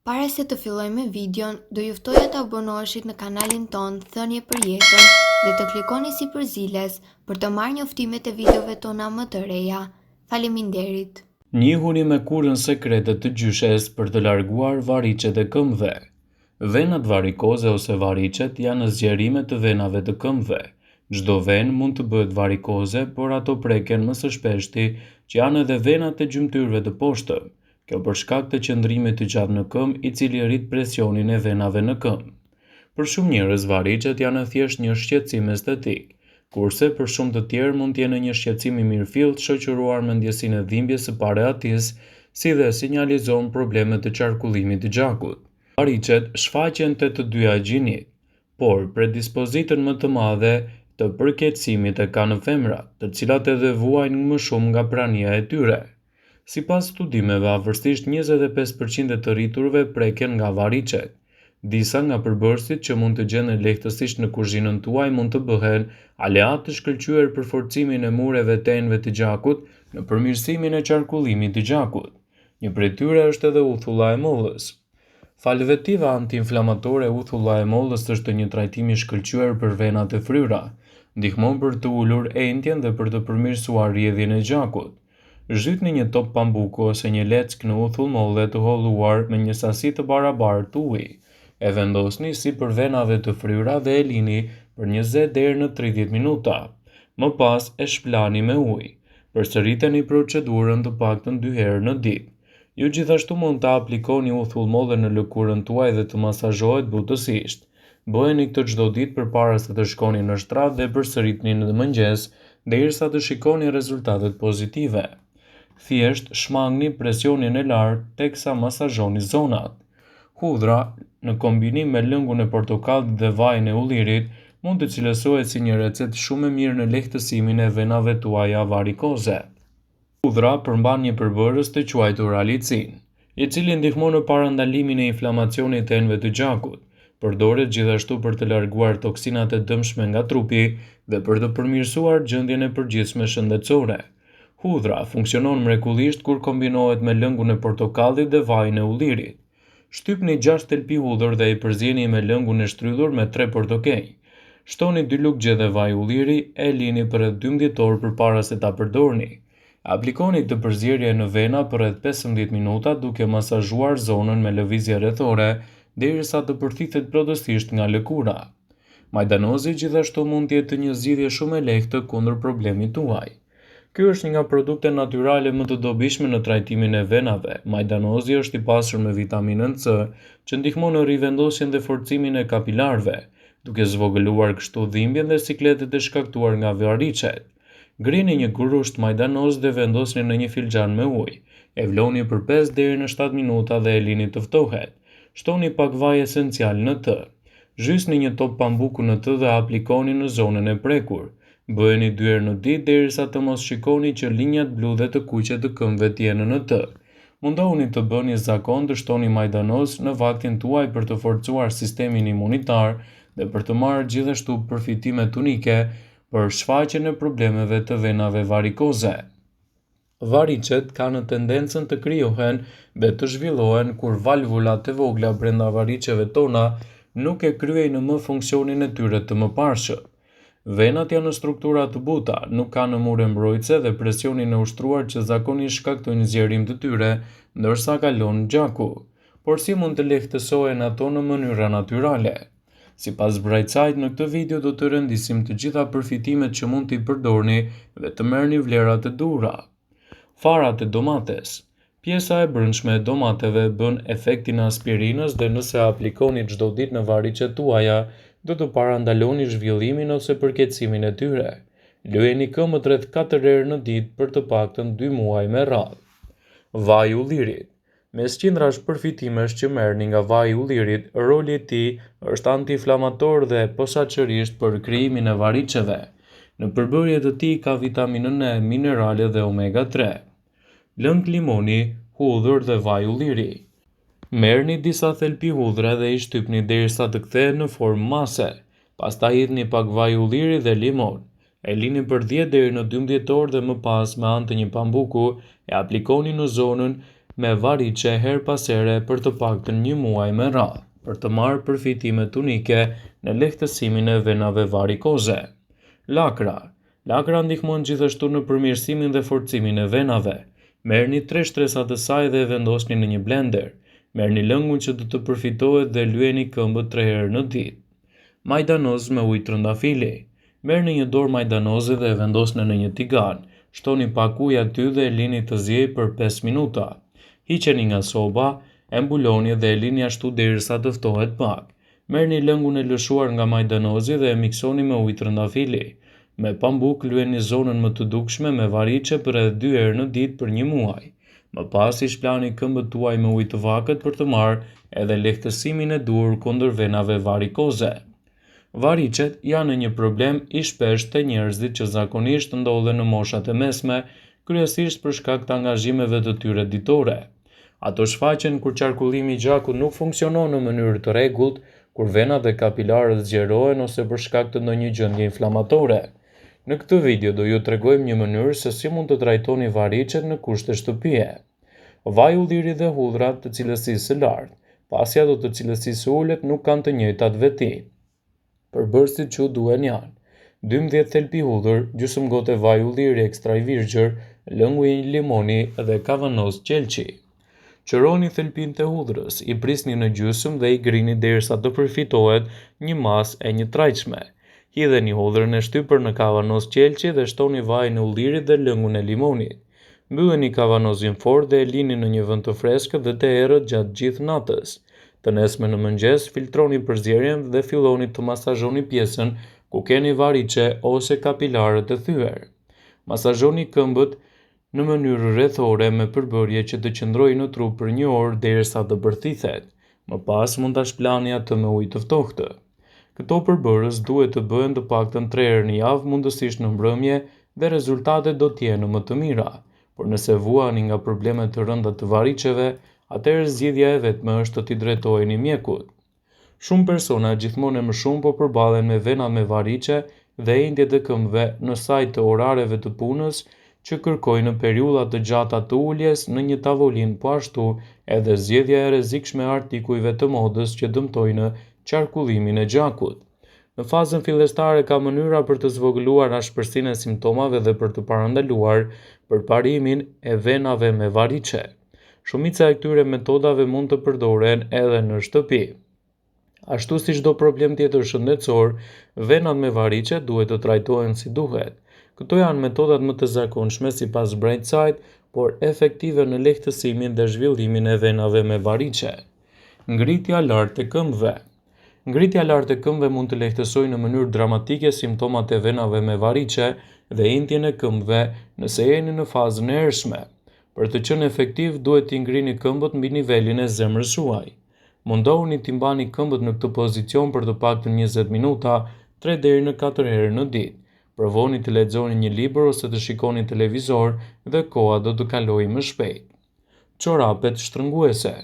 Para se të fillojmë me videon, do ju ftoja të abonoheshit në kanalin ton Thënie për Jetën dhe të klikoni si përziles për të marrë njoftimet e videove tona më të reja. Faleminderit. Njihuni me kurën sekrete të gjyshes për të larguar varicet e këmbëve. Venat varikoze ose varicet janë zgjerime të venave të këmbëve. Çdo ven mund të bëhet varikoze, por ato preken më së shpeshti që janë edhe venat e gjymtyrëve të poshtëm. Kjo për shkak të qëndrimit të gjatë në këmbë, i cili rrit presionin e venave në këmbë. Për shumë njerëz varicet janë thjesht një shqetësim estetik, kurse për shumë të tjerë mund të jenë një shqetësim i mirëfillt shoqëruar me ndjesinë e dhimbjes së pareatis, si dhe sinjalizon probleme të qarkullimit të gjakut. Varicet shfaqen te të dyja gjinit, por predispozitën më të madhe të përkeqësimit e kanë femrat, të cilat edhe vuajnë më shumë nga prania e tyre. Sipas studimeve, afërsisht 25% e të rriturve preken nga varicet. Disa nga përbërësit që mund të gjenden lehtësisht në kuzhinën tuaj mund të bëhen aleat të shkëlqyer për forcimin e mureve të enëve të gjakut në përmirësimin e qarkullimit të gjakut. Një prej tyre është edhe uthulla e mollës. Falvetiva antiinflamatore e uthulla e mollës është një trajtim i shkëlqyer për venat e fryra. Ndihmon për të ulur entjen dhe për të përmirësuar rrjedhjen e gjakut. Zhytni një top pambuku ose një leckë në uthull molle të holluar me një sasi të barabartë të ujë. E vendosni sipër venave të fryra dhe e lini për 20 deri në 30 minuta. Më pas e shplani me ujë. Përsëriteni procedurën të paktën 2 herë në ditë. Ju gjithashtu mund ta aplikoni uthull molle në lëkurën tuaj dhe të masazhohet butësisht. Bëheni këtë çdo ditë përpara se të shkoni në shtrat dhe përsëritni në mëngjes derisa të shikoni rezultatet pozitive. Thjesht shmangni presionin e lartë teksa masazhoni zonat. Hudhra, në kombinim me lëngun e portokallit dhe vajin e ullirit, mund të cilësohet si një recetë shumë e mirë në lehtësimin e venave tuaja varikoze. Hudhra përmban një përbërës të quajtur alicin, i cili ndihmon në parandalimin e inflamacionit të enëve të gjakut. Përdoret gjithashtu për të larguar toksinat e dëmshme nga trupi dhe për të përmirësuar gjendjen e përgjithshme shëndetësore. Hudhra funksionon mrekullisht kur kombinohet me lëngun e portokallit dhe vajin e ullirit. Shtypni 6 telpi hudhër dhe i përzieni me lëngun e shtrydhur me 3 portokej. Shtoni 2 lugje dhe vaj ulliri e lini për rreth 12 orë përpara se ta përdorni. Aplikoni këtë përzierje në vena për rreth 15 minuta duke masazhuar zonën me lëvizje rrethore derisa të përthithet plotësisht nga lëkura. Majdanozi gjithashtu mund të jetë një zgjidhje shumë e lehtë kundër problemit tuaj. Ky është një nga produktet natyrale më të dobishme në trajtimin e venave. Majdanozi është i pasur me vitaminën C, që ndihmon në rivendosjen dhe forcimin e kapilarëve, duke zvogëluar kështu dhimbjen dhe sikletet e shkaktuar nga varicet. Ngrini një grusht majdanoz dhe vendosni në një filxhan me ujë. E vloni për 5 deri në 7 minuta dhe e lini të ftohet. Shtoni pak vaj esencial në të. Zhysni një top pambuku në të dhe aplikoni në zonën e prekur. Bëheni 2 herë në ditë derisa të mos shikoni që linjat blu dhe të kuqe të këmbëve të jenë në të. Mundohuni të bëni zakon të shtoni majdanoz në vaktin tuaj për të forcuar sistemin imunitar dhe për të marrë gjithashtu përfitime unike për shfaqjen e problemeve të venave varikoze. Varicet kanë tendencën të krijohen dhe të zhvillohen kur valvulat e vogla brenda variceve tona nuk e kryejnë më funksionin e tyre të mëparshëm. Venat janë në struktura të buta, nuk kanë mure mbrojtëse dhe presionin e ushtruar që zakonisht shkaktojnë zgjerim të tyre, ndërsa kalon gjaku. Por si mund të lehtësohen ato në mënyra natyrale? Sipas Brightside, në këtë video do të rëndisim të gjitha përfitimet që mund t'i përdorni dhe të merrni vlerat e duhura. Farat e domates. Pjesa e brendshme e domateve bën efektin e aspirinës dhe nëse aplikoni çdo ditë në varicet tuaja, do të parandaloni zhvillimin ose përkeqësimin e tyre. Lëjeni këmbët rreth 4 herë në ditë për të paktën 2 muaj me radhë. Vaji i ullirit. Mes qindrash përfitimesh që merrni nga vaji i ullirit, roli i tij është antiinflamator dhe posaçërisht për krijimin e variceve. Në përbërje të tij ka vitaminën E, minerale dhe omega 3. Lëng limoni, hudhër dhe vaj ulliri. Merrni disa thelpi hudhre dhe i shtypni derisa të kthehet në formë mase. Pastaj hidhni pak vaj ulliri dhe limon. E lini për 10 deri në 12 orë dhe më pas me anë të një pambuku e aplikoni në zonën me variçe her pas here për të paktën një muaj me radhë, për të marrë përfitimet unike në lehtësimin e venave varikoze. Lakra ndihmon gjithashtu në përmirësimin dhe forcimin e venave. Merrni 3 shtresa të saj dhe e vendosni në një blender. Merrni lëngun që do të përfitohet dhe lyeni këmbët 3 herë në ditë. Majdanoz me ujë trëndafili. Merrni një dorë majdanoze dhe e vendosni në një tigan. Shtoni pak ujë aty dhe e lini të ziejë për 5 minuta. Hiqeni nga soba, e mbuloni dhe e lini ashtu derisa të ftohet pak. Merrni lëngun e lëshuar nga majdanozi dhe e miksoni me ujë trëndafili. Me pambuk lyeni zonën më të dukshme me variçe për rreth 2 herë në ditë për një muaj. Më pas i shplani këmbët tuaj me ujë të vakët për të marrë edhe lehtësimin e duhur kundër venave varikoze. Variçet janë një problem i shpeshtë te njerëzit që zakonisht ndodhen në moshat e mesme, kryesisht për shkak të angazhimeve të tyre ditore. Ato shfaqen kur qarkullimi i gjakut nuk funksionon në mënyrë të rregullt, kur venat dhe kapilarët zgjerohen ose për shkak të ndonjë gjendje inflamatore. Në këtë video do ju tregojmë një mënyrë se si mund të trajtoni variçet në kushte shtëpie. Vaj ulliri dhe hullrat të cilësisë së lartë, pasja do të cilësisë së ulët nuk kanë të njëjtat veti. Përbërësit që duhen janë 12 thelpi hudhër, gjysmë gote vaj ulliri ekstra i virgjër, lëngu i limoni dhe kavanoz qelçi. Qëroni thelpin të hudhrës, i prisni në gjysmë dhe i grini derisa të përfitohet një masë e një trajçme. Hidheni hudhrën e shtypur në kavanoz qelçi dhe shtoni vajin e ullirit dhe lëngun e limonit. Mbylleni kavanozin fort dhe e lini në një vend të freskët dhe të errët gjatë gjithë natës. Të nesme në mëngjes filtroni përzierjen dhe filloni të masazhoni pjesën ku keni variçe ose kapilare të thyer. Masazhoni këmbët në mënyrë rrethore me përbërje që të qëndrojë në trup për 1 orë derisa të bërthithet. Më pas mund ta shplani atë me ujë të ftohtë. Këto përbërës duhet të bëhen të paktën 3 herë në javë, mundësisht në mbrëmje, dhe rezultatet do të jenë më të mira. Por nëse vuani nga problemet të rënda të variçeve, atëherë zgjidhja e vetme është të t'i drejtoheni mjekut. Shumë persona gjithmonë më shumë po përballen me vena me variçe dhe hendje të këmbëve në sajt të orareve të punës që kërkojnë periudha të gjata të uljes në një tavolinë, po ashtu edhe zgjedhja e rrezikshme e artikujve të modës që dëmtojnë qarkullimin e gjakut. Në fazën fillestare ka mënyra për të zvogëluar ashpërsinë e simptomave dhe për të parandaluar përparimin e venave me variçe. Shumica e këtyre metodave mund të përdoren edhe në shtëpi. Ashtu si çdo problem tjetër shëndetësor, venat me variçe duhet të trajtohen si duhet. Këto janë metodat më të zakonshme sipas Bright Side, por efektive në lehtësimin dhe zhvillimin e venave me variçe. Ngritja lart e këmbëve. Ngritja lart e këmbëve mund të lehtësojë në mënyrë dramatike simptomat e venave me variçe dhe hendjen e këmbëve nëse jeni në fazën e hershme. Për të qenë efektiv, duhet t'i ngrini këmbët mbi nivelin e zemrës suaj. Mundohuni t'i mbani këmbët në këtë pozicion për të paktën 20 minuta, 3 deri në 4 herë në ditë. Provoni të lexoni një libër ose të shikoni televizor dhe koha do të kalojë më shpejt. Çorapet shtrënguese.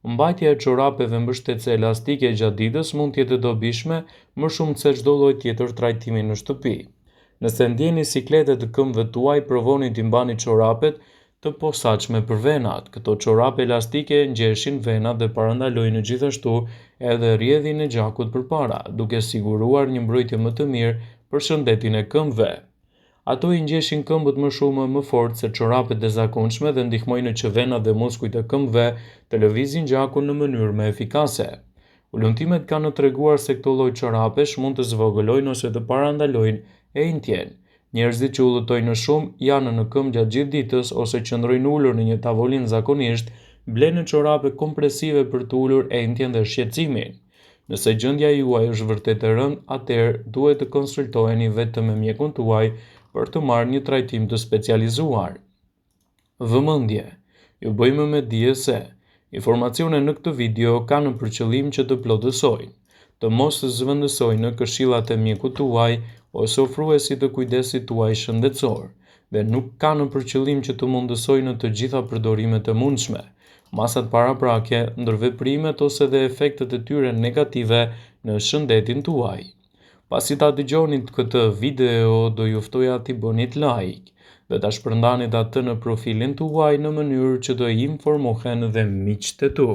Mbajtja e çorapeve mbështetëse elastike gjatë ditës mund të jetë e dobishme më shumë se çdo lloj tjetër trajtimi në shtëpi. Nëse ndjeni siklete të këmbëve tuaj, provoni t'i mbani çorapet të posaçme për venat. Këto çorape elastike ngjeshin venat dhe parandalojnë gjithashtu edhe rrjedhin e gjakut përpara, duke siguruar një mbrojtje më të mirë për shëndetin e këmbëve. Ato i ngjeshin këmbët më shumë më fort se çorapet e zakonshme dhe ndihmojnë që venat dhe muskujt e këmbëve të lëvizin gjakun në mënyrë më efikase. Ulëntimet kanë treguar se këto lloj çorapesh mund të zvogëlojnë ose të parandalojnë hendjen. Njerëzit që udhëtojnë shumë janë në këmbë gjatë gjithë ditës ose qëndrojnë ulur në një tavolinë zakonisht, blenë çorape kompresive për të ulur hendjen dhe shqetësimin. Nëse gjendja juaj është vërtet e rëndë, atëherë duhet të konsultoheni vetëm me mjekun tuaj për të marrë një trajtim të specializuar. Vëmendje. Ju bëjmë me dije se informacionet në këtë video kanë për qëllim që të plotësojnë, të mos zëvendësojnë në këshillat e mjekut tuaj ose ofruesit të kujdesit tuaj shëndetësor, dhe nuk kanë për qëllim që të mundësojnë në të gjitha përdorimet e mundshme, masat paraprake, ndërveprimet ose dhe efektet e tyre negative në shëndetin tuaj. Pasi ta dëgjonit këtë video, do ju ftoja t'i bënit like dhe ta shpërndanit atë në profilin tuaj në mënyrë që të informohen dhe miqtë e tu.